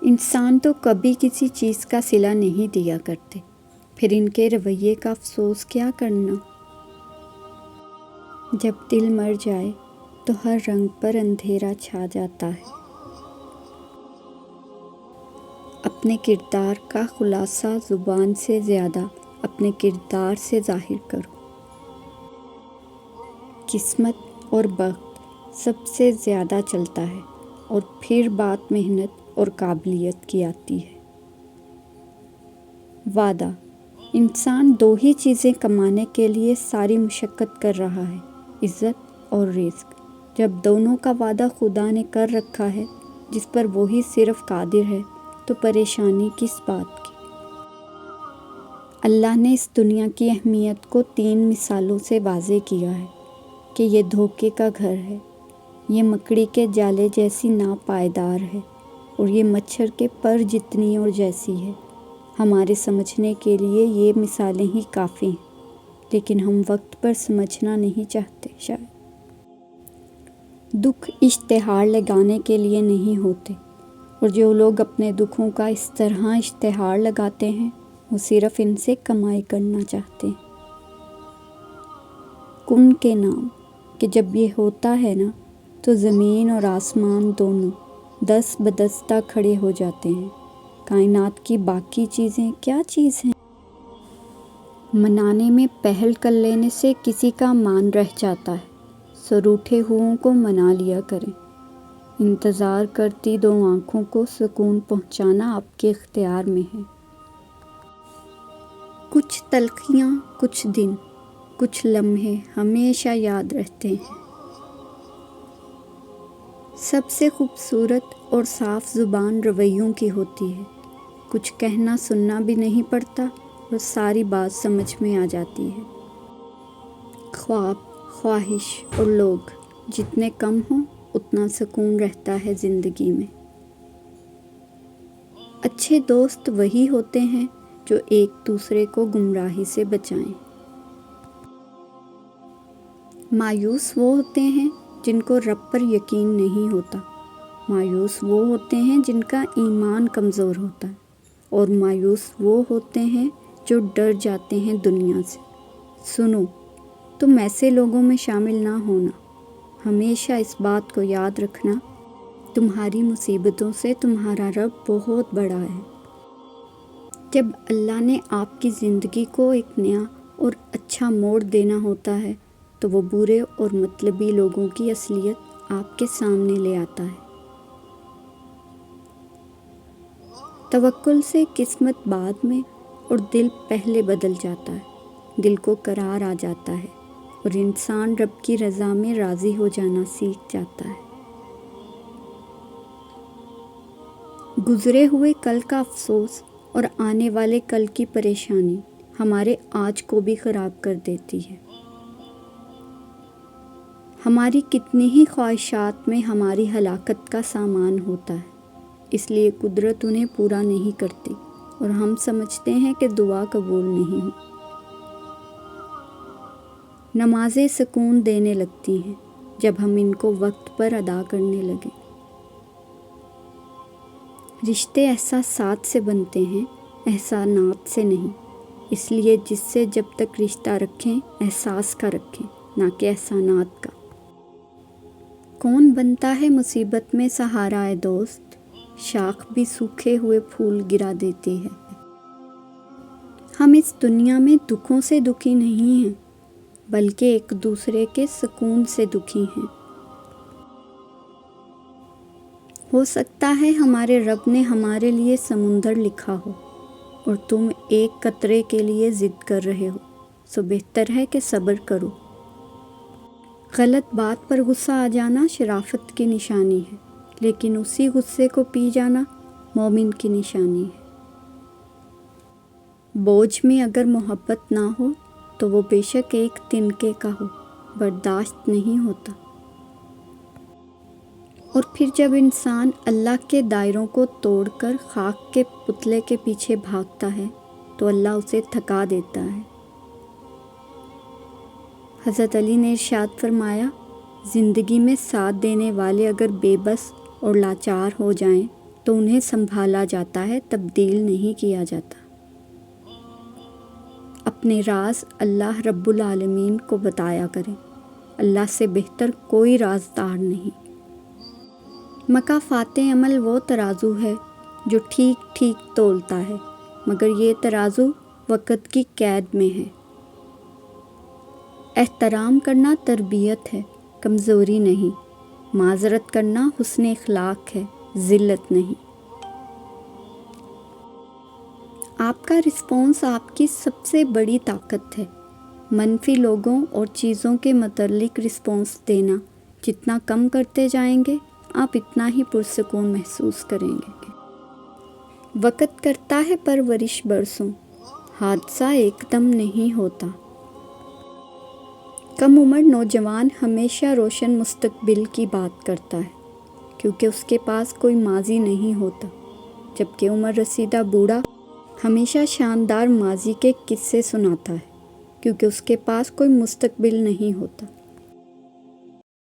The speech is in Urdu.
انسان تو کبھی کسی چیز کا صلہ نہیں دیا کرتے، پھر ان کے رویے کا افسوس کیا کرنا۔ جب دل مر جائے تو ہر رنگ پر اندھیرا چھا جاتا ہے۔ اپنے کردار کا خلاصہ زبان سے زیادہ اپنے کردار سے ظاہر کرو۔ قسمت اور وقت سب سے زیادہ چلتا ہے اور پھر بات محنت اور قابلیت کی آتی ہے۔ وعدہ: انسان دو ہی چیزیں کمانے کے لیے ساری مشقت کر رہا ہے، عزت اور رزق۔ جب دونوں کا وعدہ خدا نے کر رکھا ہے جس پر وہی صرف قادر ہے تو پریشانی کس بات کی؟ اللہ نے اس دنیا کی اہمیت کو 3 مثالوں سے واضح کیا ہے کہ یہ دھوکے کا گھر ہے، یہ مکڑی کے جالے جیسی ناپائیدار ہے اور یہ مچھر کے پر جتنی اور جیسی ہے۔ ہمارے سمجھنے کے لیے یہ مثالیں ہی کافی ہیں، لیکن ہم وقت پر سمجھنا نہیں چاہتے شاید۔ دکھ اشتہار لگانے کے لیے نہیں ہوتے، اور جو لوگ اپنے دکھوں کا اس طرح اشتہار لگاتے ہیں وہ صرف ان سے کمائی کرنا چاہتے ہیں۔ کن کے نام کہ جب یہ ہوتا ہے نا تو زمین اور آسمان دونوں دست بدستہ کھڑے ہو جاتے ہیں۔ کائنات کی باقی چیزیں کیا چیز ہیں؟ منانے میں پہل کر لینے سے کسی کا مان رہ جاتا ہے، سو روٹھے ہوئوں کو منا لیا کریں۔ انتظار کرتی 2 آنکھوں کو سکون پہنچانا آپ کے اختیار میں ہے۔ کچھ تلخیاں، کچھ دن، کچھ لمحے ہمیشہ یاد رہتے ہیں۔ سب سے خوبصورت اور صاف زبان رویوں کی ہوتی ہے۔ کچھ کہنا سننا بھی نہیں پڑتا اور ساری بات سمجھ میں آ جاتی ہے۔ خواب، خواہش اور لوگ جتنے کم ہوں اتنا سکون رہتا ہے زندگی میں۔ اچھے دوست وہی ہوتے ہیں جو ایک دوسرے کو گمراہی سے بچائیں۔ مایوس وہ ہوتے ہیں جن کو رب پر یقین نہیں ہوتا۔ مایوس وہ ہوتے ہیں جن کا ایمان کمزور ہوتا ہے، اور مایوس وہ ہوتے ہیں جو ڈر جاتے ہیں دنیا سے۔ سنو، تم ایسے لوگوں میں شامل نہ ہونا۔ ہمیشہ اس بات کو یاد رکھنا، تمہاری مصیبتوں سے تمہارا رب بہت بڑا ہے۔ جب اللہ نے آپ کی زندگی کو ایک نیا اور اچھا موڑ دینا ہوتا ہے تو وہ برے اور مطلبی لوگوں کی اصلیت آپ کے سامنے لے آتا ہے۔ توکل سے قسمت بعد میں اور دل پہلے بدل جاتا ہے۔ دل کو قرار آ جاتا ہے اور انسان رب کی رضا میں راضی ہو جانا سیکھ جاتا ہے۔ گزرے ہوئے کل کا افسوس اور آنے والے کل کی پریشانی ہمارے آج کو بھی خراب کر دیتی ہے۔ ہماری کتنی ہی خواہشات میں ہماری ہلاکت کا سامان ہوتا ہے، اس لیے قدرت انہیں پورا نہیں کرتی اور ہم سمجھتے ہیں کہ دعا قبول نہیں ہوئی۔ نمازیں سکون دینے لگتی ہیں جب ہم ان کو وقت پر ادا کرنے لگیں۔ رشتے احساسات سے بنتے ہیں، احسانات سے نہیں، اس لیے جس سے جب تک رشتہ رکھیں احساس کا رکھیں، نہ کہ احسانات کا۔ کون بنتا ہے مصیبت میں سہارا اے دوست، شاخ بھی سوکھے ہوئے پھول گرا دیتی ہے۔ ہم اس دنیا میں دکھوں سے دکھی نہیں ہیں، بلکہ ایک دوسرے کے سکون سے دکھی ہیں۔ ہو سکتا ہے ہمارے رب نے ہمارے لیے سمندر لکھا ہو اور تم ایک قطرے کے لیے ضد کر رہے ہو، سو بہتر ہے کہ صبر کرو۔ غلط بات پر غصہ آ جانا شرافت کی نشانی ہے، لیکن اسی غصے کو پی جانا مومن کی نشانی ہے۔ بوجھ میں اگر محبت نہ ہو تو وہ بے شک ایک تنکے کا ہو، برداشت نہیں ہوتا۔ اور پھر جب انسان اللہ کے دائروں کو توڑ کر خاک کے پتلے کے پیچھے بھاگتا ہے تو اللہ اسے تھکا دیتا ہے۔ حضرت علی نے ارشاد فرمایا، زندگی میں ساتھ دینے والے اگر بے بس اور لاچار ہو جائیں تو انہیں سنبھالا جاتا ہے، تبدیل نہیں کیا جاتا۔ اپنے راز اللہ رب العالمین کو بتایا کریں، اللہ سے بہتر کوئی رازدار نہیں۔ مکافات عمل وہ ترازو ہے جو ٹھیک ٹھیک تولتا ہے، مگر یہ ترازو وقت کی قید میں ہے۔ احترام کرنا تربیت ہے، کمزوری نہیں۔ معذرت کرنا حسن اخلاق ہے، ذلت نہیں۔ آپ کا رسپانس آپ کی سب سے بڑی طاقت ہے۔ منفی لوگوں اور چیزوں کے متعلق رسپانس دینا جتنا کم کرتے جائیں گے، آپ اتنا ہی پرسکون محسوس کریں گے۔ وقت کرتا ہے پرورش برسوں، حادثہ ایک دم نہیں ہوتا۔ کم عمر نوجوان ہمیشہ روشن مستقبل کی بات کرتا ہے، کیونکہ اس کے پاس کوئی ماضی نہیں ہوتا، جبکہ عمر رسیدہ بوڑھا ہمیشہ شاندار ماضی کے قصے سناتا ہے، کیونکہ اس کے پاس کوئی مستقبل نہیں ہوتا۔